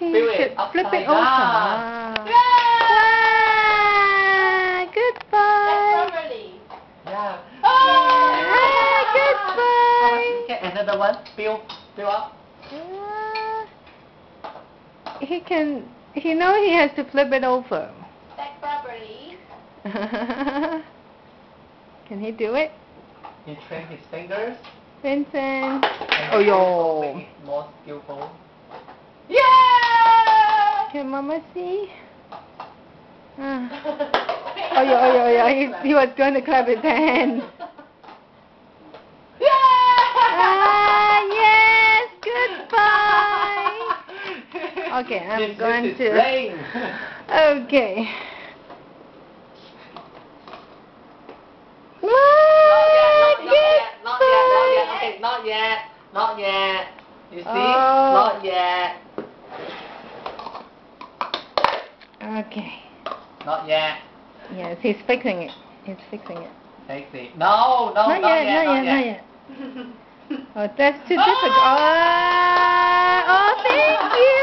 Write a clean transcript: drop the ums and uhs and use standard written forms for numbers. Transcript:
he Flip it should flip it over. down. Wow, good boy. Yeah. Good boy. Okay, another one. Fill up. He knows he has to flip it over. Stack properly. Can he do it? He train his fingers. Vincent. And Oh, make yo. it more skillful. Yeah! Can Mama see? Ah. Oh, yeah. He was going to clap his hands. Ah, yes, good boy. Okay, I'm going to. Okay. Not yet. You see? Oh. Not yet. Okay. Not yet. Yes, he's fixing it. Take it. No, not yet. Oh, that's too difficult. Oh, thank you.